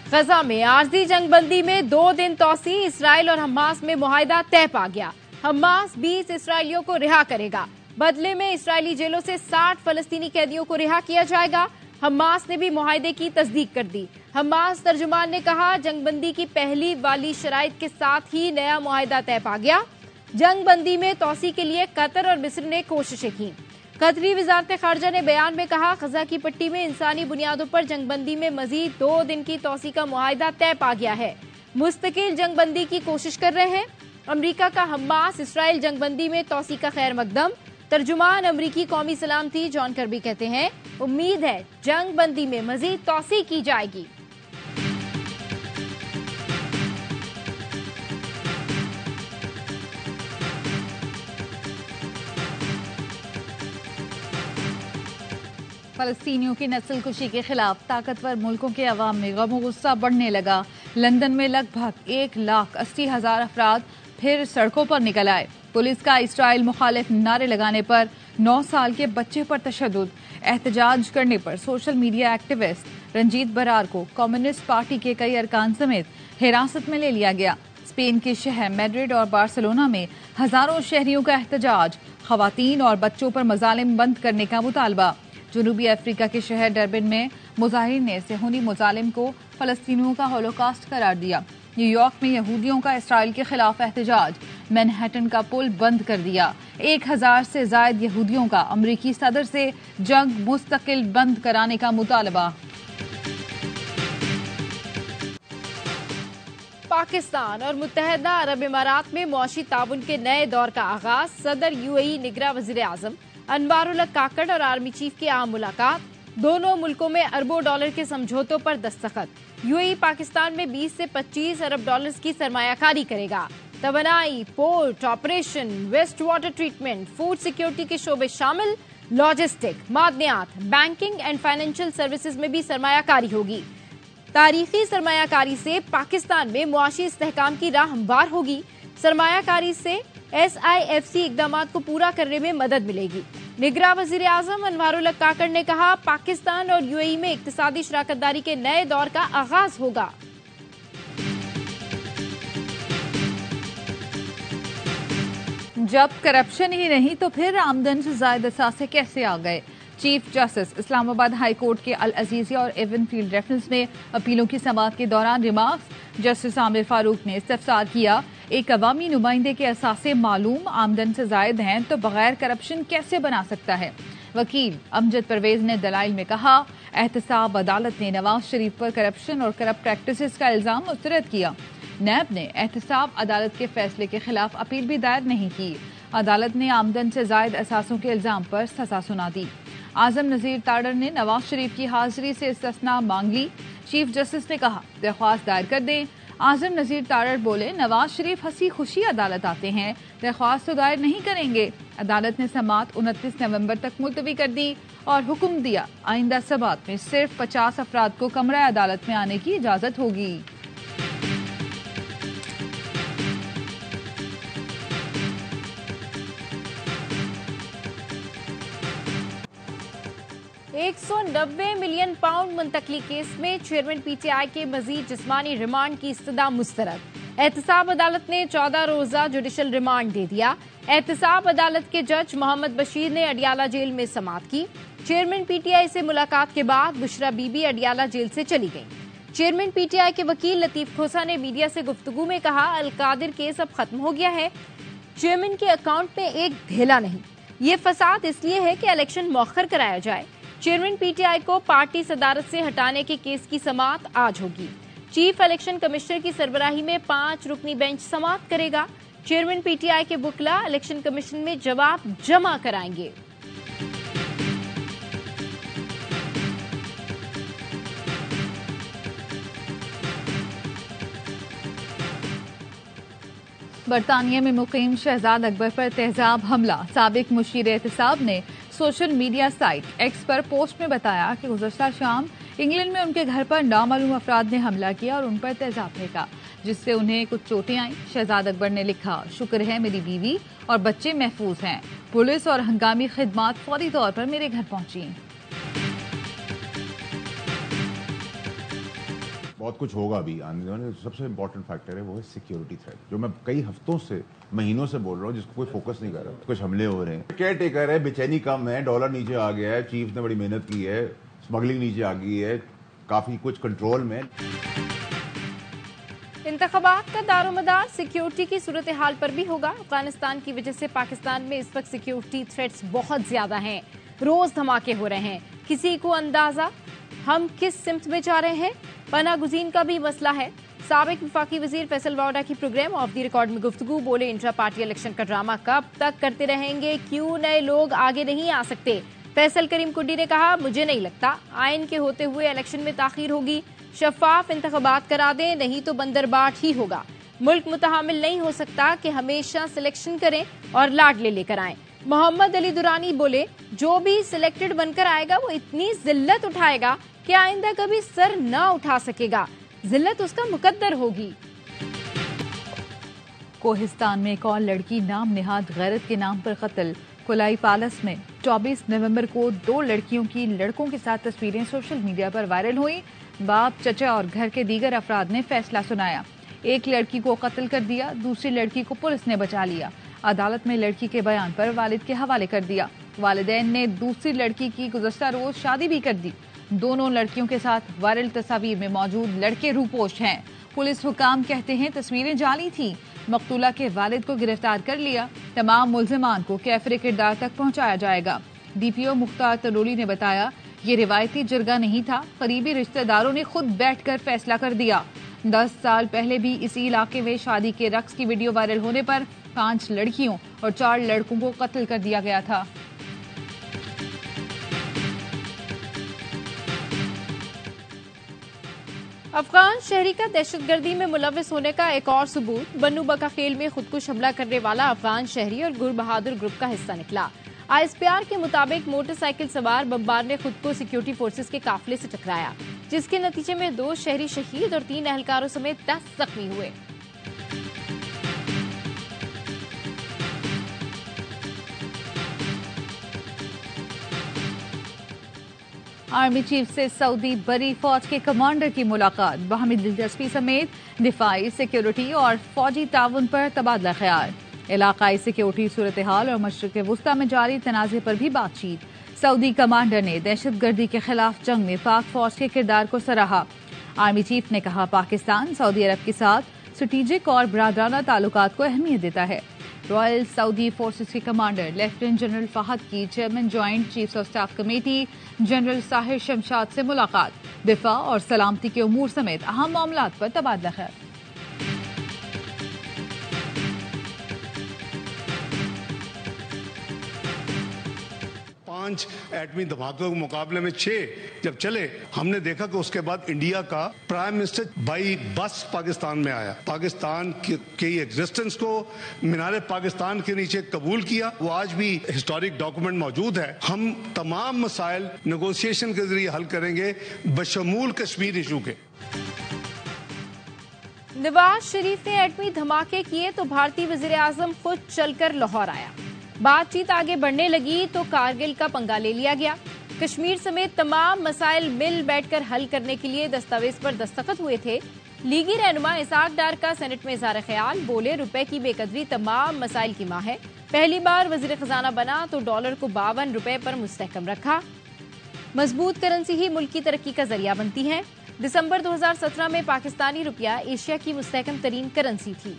गजा में आर्जी जंगबंदी में 2 दिन तोसी, इसराइल और हमास में मुआहदा तय पा गया। हमास 20 इसराइलियों को रिहा करेगा। बदले में इसराइली जेलों से 60 फलस्तीनी कैदियों को रिहा किया जाएगा। हमास ने भी मुआहदे की तस्दीक कर दी। हमास तर्जुमान ने कहा, जंगबंदी की पहली वाली शराइत के साथ ही नया मुआहदा तय पा गया। जंगबंदी में तोसी के लिए कतर और मिस्र ने कोशिशें की। कतरी वजारत खारजा ने बयान में कहा, गजा की पट्टी में इंसानी बुनियादों पर जंगबंदी में मजीद 2 दिन की तोसी का मुआहदा तय पा गया है। मुस्तकिल जंगबंदी की कोशिश कर रहे हैं। अमरीका का हमास इसराइल जंगबंदी में तोसी का खैर मकदम। तर्जुमान अमरीकी कौमी सलामती जॉन कर्बी कहते हैं, उम्मीद है जंगबंदी में मजीद तोसी की जाएगी। फलस्तीनियों की नस्लकुशी के खिलाफ ताकतवर मुल्कों के अवाम में गम गुस्सा बढ़ने लगा। लंदन में लगभग 1,80,000 अफराद फिर सड़कों पर निकल आए। पुलिस का इसराइल मुखालिफ नारे लगाने पर 9 साल के बच्चे पर तशद्दुद। एहतजाज करने पर social media activist Ranjit Brar को कम्युनिस्ट पार्टी के कई अरकान समेत हिरासत में ले लिया गया। स्पेन के शहर मैड्रिड और बार्सिलोना में हजारों शहरियों का एहतजाज। खवातीन और बच्चों पर मजालिम बंद करने का मुतालबा। जनूबी अफ्रीका के शहर डरबिन में मुजाहिरीन ने सेहूनी मुजालिम को फलस्तीनियों का होलोकॉस्ट करार दिया। न्यूयॉर्क में यहूदियों का इसराइल के खिलाफ एहतजाज। मैनहट्टन का पुल बंद कर दिया। 1000 से जायद यहूदियों का अमरीकी सदर से जंग मुस्तकिल बंद कराने का मुतालबा। पाकिस्तान और मुत्तहदा अरब इमारात में मुआशी ताउन के नए दौर का आगाज। सदर यूएई निगरां वज़ीर आज़म अनवारुल्लाह काकड़ और आर्मी चीफ की आम मुलाकात। दोनों मुल्कों में अरबों डॉलर के समझौतों पर दस्तखत। यूएई पाकिस्तान में 20 से 25 अरब डॉलर्स की सरमायाकारी करेगा। तवानाई, port operation, waste water treatment, food security के शोबे शामिल। लॉजिस्टिक, मादनियात, बैंकिंग एंड फाइनेंशियल सर्विसेज में भी सरमायाकारी होगी। तारीखी सरमायाकारी से पाकिस्तान में मुआशी इस्तेहकाम की राह हमवार होगी। सरमायाकारी से SIFC इकदामात को पूरा करने में मदद मिलेगी। निगरां वज़ीर आज़म अनवारुल्लाह काकड़ ने कहा, पाकिस्तान और यूएई में इक्तिसादी शराकतदारी के नए दौर का आगाज होगा। जब करप्शन ही नहीं तो फिर आमदन से ज्यादा असासे कैसे आ गए? Chief justice Islamabad high court के अल अजीजिया और एवन फील्ड रेफरेंस में अपीलों की समाअत के दौरान रिमार्क्स। जस्टिस आमिर फारूक ने इस्तफसार किया, एक अवामी नुमाइंदे के असासे मालूम आमदन से जायद हैं तो बगैर करप्शन कैसे बना सकता है? वकील अमजद परवेज ने दलाइल में कहा, एहतसाब अदालत ने नवाज शरीफ पर करप्शन और करप्ट प्रैक्टिसेस का इल्जाम मुस्तरद किया। नैब ने एहतसाब अदालत के फैसले के खिलाफ अपील भी दायर नहीं की। अदालत ने आमदन से जायद असासों के इल्जाम पर सजा सुना दी। आजम नजीर ताडर ने नवाज शरीफ की हाजिरी से इस्तिस्ना मांग ली। चीफ जस्टिस ने कहा, दरख्वास्त दायर कर दें। आजम नजीर ताडर बोले, नवाज शरीफ हंसी खुशी अदालत आते हैं, दरख्वास्त तो दायर नहीं करेंगे। अदालत ने समाअत 29 नवंबर तक मुलतवी कर दी और हुक्म दिया, आइंदा समाअत में सिर्फ 50 अफराद को कमरा अदालत में आने की इजाजत होगी। £190 मिलियन मुंतकली केस में चेयरमैन PTI के मजीद जिस्मानी रिमांड की इस्तदा मुस्तरद। एहतसाब अदालत ने 14 रोजा जुडिशल रिमांड दे दिया। एहतसाब अदालत के जज मोहम्मद बशीर ने अडियाला जेल में समाअत की। चेयरमैन PTI से मुलाकात के बाद बुशरा बीबी अडियाला जेल से चली गई। चेयरमैन PTI के वकील लतीफ खोसा ने मीडिया से गुफ्तगू में कहा, अलकादिर केस अब खत्म हो गया है। चेयरमैन के अकाउंट में एक धेला नहीं। ये फसाद इसलिए है कि इलेक्शन मौखर कराया जाए। चेयरमैन PTI को पार्टी सदारत से हटाने के केस की समाअत आज होगी। चीफ इलेक्शन कमिश्नर की सरबराही में 5 रुकनी बेंच समाअत करेगा। चेयरमैन PTI के वुकला इलेक्शन कमीशन में जवाब जमा कराएंगे। बरतानिया में मुकीम शहजाद अकबर पर तेजाब हमला। साबिक मुशीर एहतसाब ने सोशल मीडिया साइट एक्स पर पोस्ट में बताया कि गुज़श्ता शाम इंग्लैंड में उनके घर पर नामालूम अफराद ने हमला किया और उन पर तेजाब फेंका, जिससे उन्हें कुछ चोटें आईं। शहजाद अकबर ने लिखा, शुक्र है मेरी बीवी और बच्चे महफूज हैं। पुलिस और हंगामी खिदमात फौरी तौर पर मेरे घर पहुंची। बहुत कुछ होगा भी आने वाले। सबसे इम्पोर्टेंट फैक्टर है वो है सिक्योरिटी थ्रेट, जो मैं कई हफ्तों से, महीनों से बोल रहा हूँ, जिसको कोई फोकस नहीं कर रहा। कुछ हमले हो रहे हैं, केयर टेकर है, बेचैनी कम है, डॉलर नीचे आ गया है, चीफ ने बड़ी मेहनत की है, स्मगलिंग नीचे आ गई है, काफी कुछ कंट्रोल में। इंतखाबात का दारोमदार सिक्योरिटी की सूरत हाल पर भी होगा। अफगानिस्तान की वजह से पाकिस्तान में इस वक्त सिक्योरिटी थ्रेट्स बहुत ज्यादा हैं। रोज धमाके हो रहे हैं, किसी को अंदाजा हम किस सिमत में जा रहे हैं। पनाह गुज़ीन का भी मसला है। साबिक वफाकी वजीर फैसल वाडा की प्रोग्राम ऑफ द रिकॉर्ड में गुफ्तगू, बोले इंट्रा पार्टी इलेक्शन का ड्रामा कब तक करते रहेंगे, क्यों नए लोग आगे नहीं आ सकते। फैसल करीम कुड्डी ने कहा, मुझे नहीं लगता आइन के होते हुए इलेक्शन में ताखीर होगी। शफाफ इंतखाबात करा दें, नहीं तो बंदरबाट ही होगा। मुल्क मुतहामिल नहीं हो सकता कि हमेशा सिलेक्शन करें और लाडले लेकर आएं। मोहम्मद अली दुरानी बोले, जो भी सिलेक्टेड बनकर आएगा वो इतनी जिल्लत उठाएगा कि आइंदा कभी सर न उठा सकेगा। जिल्लत उसका मुकद्दर होगी। कोहिस्तान में एक और लड़की नाम निहाद गैरत के नाम पर कत्ल। कुलाई पैलेस में 24 नवंबर को 2 लड़कियों की लड़कों के साथ तस्वीरें सोशल मीडिया पर वायरल हुई। बाप, चचा और घर के दीगर अफराद ने फैसला सुनाया। एक लड़की को कत्ल कर दिया, दूसरी लड़की को पुलिस ने बचा लिया। अदालत में लड़की के बयान पर वालिद के हवाले कर दिया। वालिदैन ने दूसरी लड़की की गुज़श्ता रोज शादी भी कर दी। दोनों लड़कियों के साथ वायरल तस्वीर में मौजूद लड़के रूपोश हैं। पुलिस हुकाम कहते हैं तस्वीरें जाली थी। मकतूला के वालिद को गिरफ्तार कर लिया। तमाम मुल्जिमान को कैफरे किरदार तक पहुंचाया जाएगा। डीपीओ मुख्तार तलोली ने बताया, ये रिवायती जरगा नहीं था, करीबी रिश्तेदारों ने खुद बैठकर फैसला कर दिया। 10 साल पहले भी इसी इलाके में शादी के रक्स की वीडियो वायरल होने पर 5 लड़कियों और 4 लड़कों को कत्ल कर दिया गया था। अफगान शहरी का दहशतगर्दी में मुलविस होने का एक और सबूत। बन्नू बका खेल में खुदकुश हमला करने वाला अफगान शहरी और गुर बहादुर ग्रुप का हिस्सा निकला। आईएसपीआर के मुताबिक मोटरसाइकिल सवार बमबार ने खुद को सिक्योरिटी फोर्सेस के काफिले से टकराया, जिसके नतीजे में 2 शहरी शहीद और 3 एहलकारों समेत 10 जख्मी हुए। आर्मी चीफ से सऊदी बरी फौज के कमांडर की मुलाकात। बाहमी दिलचस्पी समेत दिफाई, सिक्योरिटी और फौजी ताउन पर तबादला ख्याल। इलाकाई सिक्योरिटी सूरत हाल और मशरिक़ वुस्ता में जारी तनाज़े पर भी बातचीत। सऊदी कमांडर ने दहशतगर्दी के खिलाफ जंग में पाक फौज के किरदार को सराहा। आर्मी चीफ ने कहा, पाकिस्तान सऊदी अरब के साथ स्ट्रेटेजिक और बरादराना ताल्लुकात को अहमियत देता है। रॉयल सऊदी फोर्सेस के कमांडर लेफ्टिनेंट जनरल फहद की chairman joint chiefs of staff committee general Sahir Shamshad से मुलाकात। दिफा और सलामती के उमूर समेत अहम मामलात पर तबादला ख्याल। एटमी धमाकों के मुकाबले में 6 जब चले, हमने देखा कि उसके बाद इंडिया का prime minister by bus Pakistan में आया, पाकिस्तान की एग्जिस्टेंस को मीनारे पाकिस्तान के नीचे कबूल किया। वो आज भी हिस्टोरिक डॉक्यूमेंट मौजूद है। हम तमाम मसाइल नेगोशिएशन के जरिए हल करेंगे, बशमूल कश्मीर इशू के। नवाज शरीफ ने एटमी धमाके किए तो भारतीय वजीर आजम खुद चलकर लाहौर आया। बातचीत आगे बढ़ने लगी तो कारगिल का पंगा ले लिया गया। कश्मीर समेत तमाम मसाइल मिल बैठकर हल करने के लिए दस्तावेज पर दस्तखत हुए थे। लीगी रहनुमा इसाक डार का सेनेट में इज़हार ख्याल, बोले रुपए की बेकदरी तमाम मसाइल की मां है। पहली बार वजीर खजाना बना तो डॉलर को 52 रुपए पर मुस्तहकम रखा। मजबूत करेंसी ही मुल्क की तरक्की का जरिया बनती है। दिसंबर 2017 में पाकिस्तानी रुपया एशिया की मुस्तहकम तरीन करेंसी थी।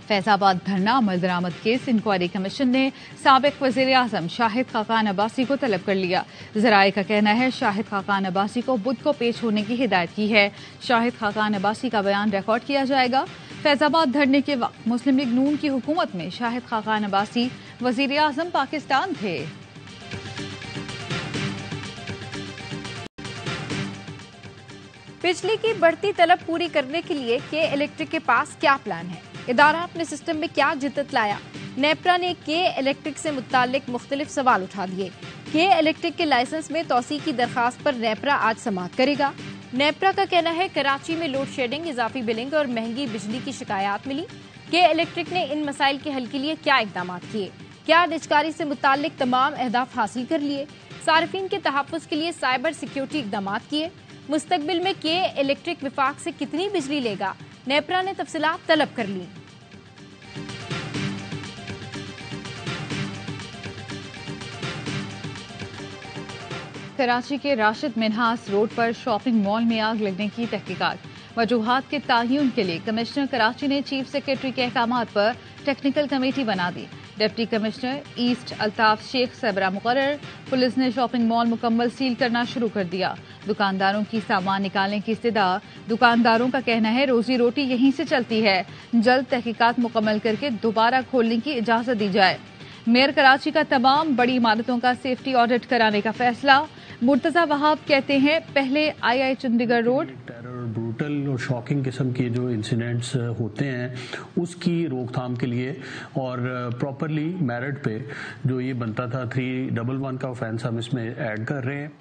फैजाबाद धरना अमल दरामद केस इंक्वायरी कमीशन ने साबिक वजीर आजम शाहिद खाकान अब्बासी को तलब कर लिया। जराये का कहना है शाहिद खाकान अब्बासी को बुध को पेश होने की हिदायत की है। शाहिद खाकान अब्बासी का बयान रिकॉर्ड किया जाएगा। फैजाबाद धरने के वक्त मुस्लिम लीग नून की हुकूमत में शाहिद खाकान अब्बासी वजीर आजम पाकिस्तान थे। बिजली की बढ़ती तलब पूरी करने के लिए के इलेक्ट्रिक के पास क्या प्लान है? इदारा अपने सिस्टम में क्या जिद्दत लाया? नेपरा ने के इलेक्ट्रिक से मुताल्लिक मुख्तलिफ सवाल उठा दिए। के इलेक्ट्रिक के लाइसेंस में तौसीक की दरखास्त पर नेपरा आज समाअत करेगा। नेपरा का कहना है कराची में लोड शेडिंग, इजाफी बिलिंग और महंगी बिजली की शिकायत मिली। के इलेक्ट्रिक ने इन मसाइल के हल के लिए क्या इकदाम किए? क्या निजकारी से मुताल्लिक तमाम अहदाफ हासिल कर लिए, सार्फिन के तहफ़्फ़ुज़ के लिए साइबर सिक्योरिटी इक़दाम किए, मुस्तकबिल में के इलेक्ट्रिक विफाक से कितनी बिजली लेगा, नेपरा ने तफसीलात तलब कर ली। कराची के राशिद मिन्हास रोड पर शॉपिंग मॉल में आग लगने की तहकीकात, वजूहात के तायन के लिए कमिश्नर कराची ने चीफ सेक्रेटरी के अहकामात पर टेक्निकल कमेटी बना दी। Deputy commissioner east Altaf Sheikh सरबरा मुकर्रर। पुलिस ने शॉपिंग मॉल मुकम्मल सील करना शुरू कर दिया। दुकानदारों की सामान निकालने की इस्तदा। दुकानदारों का कहना है रोजी रोटी यहीं से चलती है, जल्द तहकीकात मुकम्मल करके दोबारा खोलने की इजाजत दी जाए। मेयर कराची का तमाम बड़ी इमारतों का सेफ्टी ऑडिट कराने का फैसला। मुर्तजा वहाब कहते हैं पहले आई चंडीगढ़ रोड ब्रूटल और शॉकिंग किस्म के जो इंसिडेंट्स होते हैं उसकी रोकथाम के लिए और प्रॉपरली मेरिट पे जो ये बनता था 311 का ऑफेंस हम इसमें ऐड कर रहे हैं।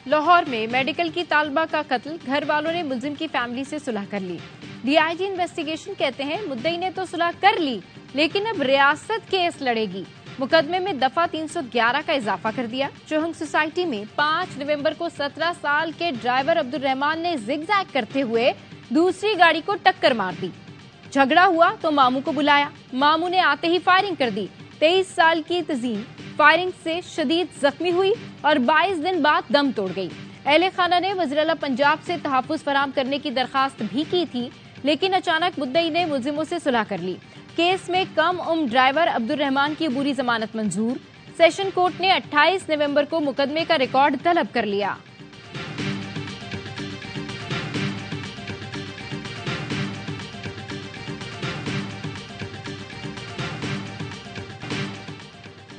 लाहौर में मेडिकल की तालबा का कत्ल, घर वालों ने मुलजिम की फैमिली से सुलह कर ली। डीआईजी इन्वेस्टिगेशन कहते हैं मुद्दई ने तो सुलह कर ली, लेकिन अब रियासत केस लड़ेगी। मुकदमे में दफा 311 का इजाफा कर दिया। चौहंग सोसाइटी में 5 नवंबर को 17 साल के ड्राइवर अब्दुल रहमान ने जिगजैग करते हुए दूसरी गाड़ी को टक्कर मार दी। झगड़ा हुआ तो मामू को बुलाया, मामू ने आते ही फायरिंग कर दी। 23 साल की तजीन फायरिंग से शदीद जख्मी हुई और 22 दिन बाद दम तोड़ गई। अहले खाना ने वज़ीर आला पंजाब से तहफ़्फ़ुज़ फराहम करने की दरखास्त भी की थी, लेकिन अचानक मुद्दई ने मुलजिमों से सुलह कर ली। केस में कम उम्र ड्राइवर अब्दुल रहमान की अबूरी जमानत मंजूर। सेशन कोर्ट ने 28 नवंबर को मुकदमे का रिकॉर्ड तलब कर लिया।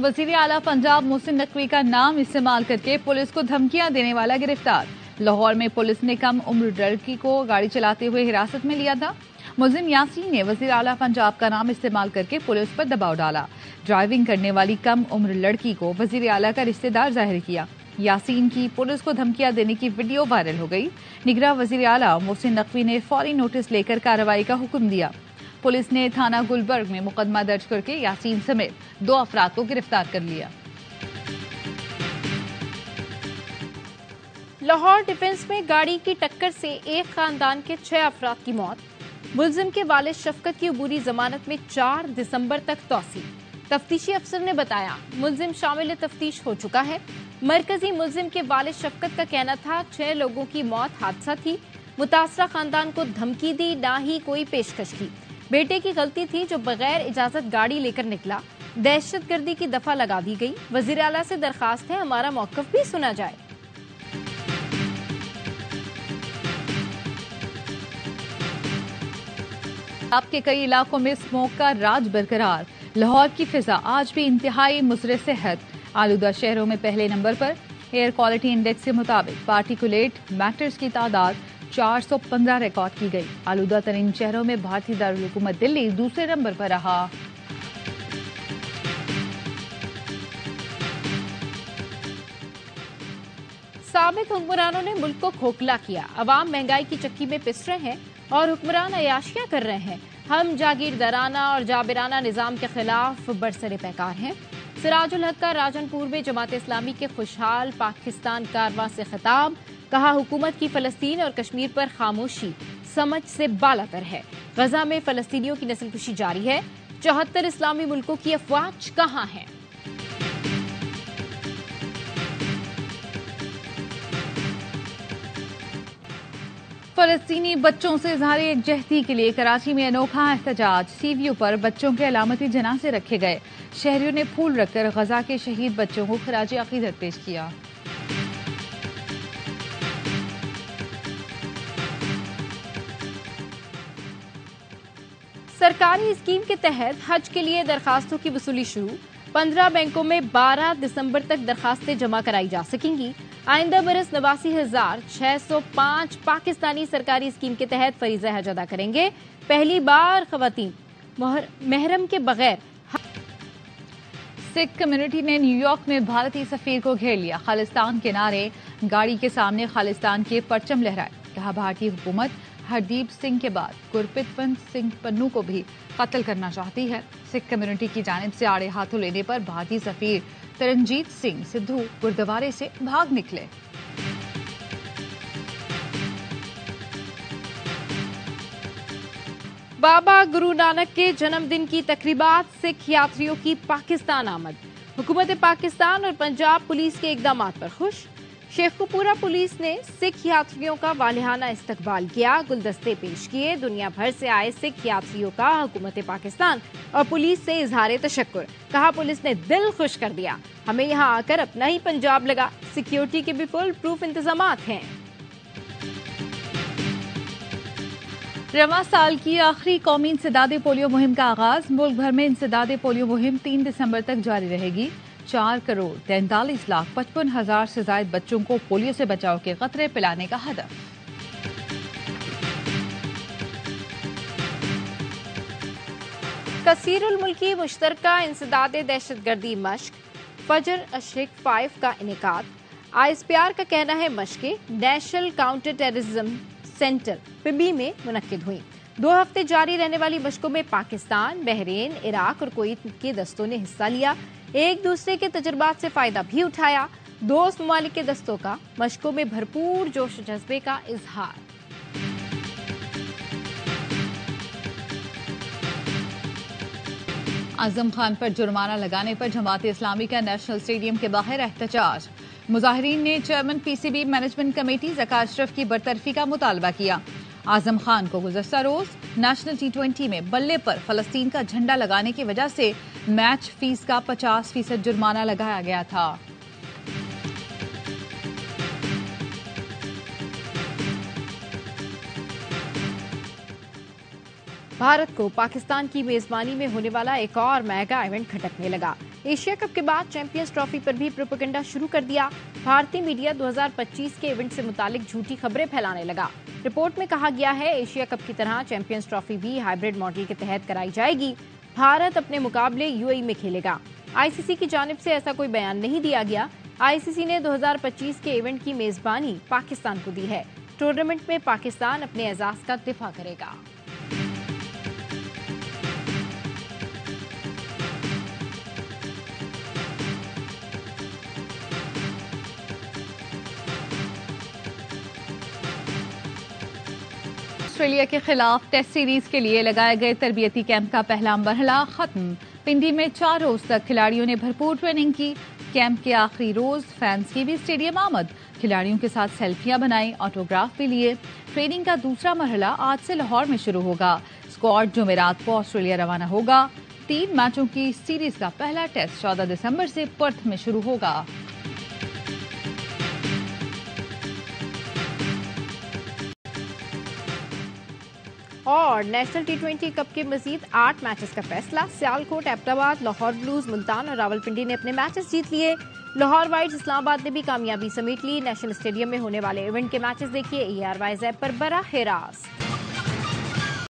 वज़ीर आला पंजाब मोहसिन नकवी का नाम इस्तेमाल करके पुलिस को धमकियां देने वाला गिरफ्तार। लाहौर में पुलिस ने कम उम्र लड़की को गाड़ी चलाते हुए हिरासत में लिया था। मुलजिम यासीन ने वज़ीर आला पंजाब का नाम इस्तेमाल करके पुलिस पर दबाव डाला। ड्राइविंग करने वाली कम उम्र लड़की को वज़ीर आला का रिश्तेदार जाहिर किया। यासीन की पुलिस को धमकियां देने की वीडियो वायरल हो गई। निगरां वज़ीर आला मोहसिन नकवी ने फौरी नोटिस लेकर कार्रवाई का हुक्म दिया। पुलिस ने थाना गुलबर्ग में मुकदमा दर्ज करके यासीन समेत 2 अफराद को गिरफ्तार कर लिया। लाहौर डिफेंस में गाड़ी की टक्कर से एक खानदान के 6 अफराद की मौत। मुलजिम के वालिद शफकत की अबूरी जमानत में 4 दिसंबर तक तौसी। तफ्तीशी अफसर ने बताया मुलजिम शामिल तफ्तीश हो चुका है। मरकजी मुलजिम के वालिद शफकत का कहना था 6 लोगों की मौत हादसा थी। मुतासरा खानदान को धमकी दी, ना ही कोई पेशकश की। बेटे की गलती थी जो बगैर इजाजत गाड़ी लेकर निकला। दहशतगर्दी की दफा लगा दी गई। वजीर आला से दरखास्त है हमारा मौकफ भी सुना जाए। आपके कई इलाकों में स्मोक का राज बरकरार। लाहौर की फिजा आज भी इंतहाई मुज़र सेहत। आलूदा शहरों में पहले नंबर पर। एयर क्वालिटी इंडेक्स के मुताबिक पार्टिकुलेट मैटर्स की तादाद 415 रिकॉर्ड की गई। आलूदा तरीन शहरों में भारतीय दारुल हुकूमत दिल्ली दूसरे नंबर पर रहा। साबिक हुक्मरानों ने मुल्क को खोखला किया। अवाम महंगाई की चक्की में पिस रहे हैं और हुक्मरान अयाशियां कर रहे हैं। हम जागीरदाराना और जाबिराना निजाम के खिलाफ बरसरे पैकार हैं। सिराजुल हक का राजनपुर में जमात इस्लामी के खुशहाल पाकिस्तान कारवां से खिताब। कहा हुकूमत की फलस्तीन और कश्मीर पर खामोशी समझ से बालातर है। गजा में फलस्तीनियों की नस्लकुशी जारी है। 74 इस्लामी मुल्कों की अफवाज कहां है। फलस्तीनी बच्चों से इजहार यकजहती के लिए कराची में अनोखा एहतजाज। सीवीयू पर बच्चों के अलामती जनाजे रखे गए। शहरियों ने फूल रखकर गजा के शहीद बच्चों को खराज अकीदत पेश किया। सरकारी स्कीम के तहत हज के लिए दरखास्तों की वसूली शुरू। 15 बैंकों में 12 दिसंबर तक दरखास्तें जमा कराई जा सकेंगी। आइंदा बरस 89,605 पाकिस्तानी सरकारी स्कीम के तहत फरीज़ा हज अदा करेंगे। पहली बार खवातीन महरम के बगैर। सिख कम्युनिटी ने न्यूयॉर्क में भारतीय सफीर को घेर लिया। खालिस्तान के नारे, गाड़ी के सामने खालिस्तान के परचम लहराए। कहा भारतीय हुकूमत हरदीप सिंह के बाद गुरप्रीत सिंह पन्नू को भी कत्ल करना चाहती है। सिख कम्युनिटी की जानिब से आड़े हाथों लेने पर भारतीय सफीर तरनजीत सिंह सिद्धू गुरुद्वारे से भाग निकले। बाबा गुरु नानक के जन्मदिन की तकरीबात, सिख यात्रियों की पाकिस्तान आमद। हुकूमत पाकिस्तान और पंजाब पुलिस के इकदामात पर खुश। शेखपुरा पुलिस ने सिख यात्रियों का वालिहाना इस्तकबाल किया, गुलदस्ते पेश किए। दुनिया भर से आए सिख यात्रियों का हुकूमत पाकिस्तान और पुलिस से इजहार तशक्कुर। कहा, पुलिस ने दिल खुश कर दिया, हमें यहाँ आकर अपना ही पंजाब लगा। सिक्योरिटी के भी फुल प्रूफ इंतजामात हैं। रवां साल की आखिरी कौमी इंसदादे पोलियो मुहिम का आगाज। मुल्क भर में इंसदादे पोलियो मुहिम 3 दिसंबर तक जारी रहेगी। 4,43,55,000 से ज्यादा बच्चों को पोलियो से बचाव के कतरे पिलाने का हदफ। कसीरुल मुल्की मुश्तरका इंसदादे दहशतगर्दी मश्क, फजर अशरिक 5 का इनेकाद। ISPR का कहना है मश्कें national counter terrorism centre Pabbi में मुनक्किद हुई। 2 हफ्ते जारी रहने वाली मशकों में पाकिस्तान, बहरीन, इराक और कुवैत के दस्तों ने हिस्सा लिया। एक दूसरे के तजुर्बात से फायदा भी उठाया। दोस्त ममालिक के दस्तों का मशकों में भरपूर जोश जज्बे का इजहार। आजम खान पर जुर्माना लगाने पर जमात इस्लामी का नेशनल स्टेडियम के बाहर एहतजाज। मुजाहिरीन ने chairman PCB management committee Zaka Ashraf की बरतरफी का मुतालबा किया। आजम खान को गुज़श्ता रोज नेशनल T20 में बल्ले पर फलस्तीन का झंडा लगाने की वजह से मैच फीस का 50% जुर्माना लगाया गया था। भारत को पाकिस्तान की मेजबानी में होने वाला एक और मेगा इवेंट खटकने लगा। एशिया कप के बाद चैंपियंस ट्रॉफी पर भी प्रोपेगेंडा शुरू कर दिया। भारतीय मीडिया 2025 के इवेंट से मुतालिक झूठी खबरें फैलाने लगा। रिपोर्ट में कहा गया है, एशिया कप की तरह चैंपियंस ट्रॉफी भी हाइब्रिड मॉडल के तहत कराई जाएगी। भारत अपने मुकाबले UAE में खेलेगा। ICC की जानिब से ऐसा कोई बयान नहीं दिया गया। ICC ने 2025 के इवेंट की मेजबानी पाकिस्तान को दी है। टूर्नामेंट में पाकिस्तान अपने एजाज का दिफा करेगा। ऑस्ट्रेलिया के खिलाफ टेस्ट सीरीज के लिए लगाए गए तरबियती कैंप का पहला मरहला खत्म। पिंडी में 4 रोज तक खिलाड़ियों ने भरपूर ट्रेनिंग की। कैंप के आखिरी रोज फैंस की भी स्टेडियम आमद। खिलाड़ियों के साथ सेल्फियां बनाई, ऑटोग्राफ भी लिए। ट्रेनिंग का दूसरा मरहला आज से लाहौर में शुरू होगा। स्क्वाड जुमेरात को ऑस्ट्रेलिया रवाना होगा। 3 मैचों की सीरीज का पहला टेस्ट 14 दिसंबर से पर्थ में शुरू होगा। और नेशनल T20 कप के मजीद 8 मैचेस का फैसला। सियालकोट, एबटाबाद, लाहौर ब्लूज, मुल्तान और रावलपिंडी ने अपने मैचेस जीत लिए। लाहौर वाइट्स, इस्लामाबाद ने भी कामयाबी समेट ली। नेशनल स्टेडियम में होने वाले इवेंट के मैचेस देखिए ARY ऐप पर बराह रास्त।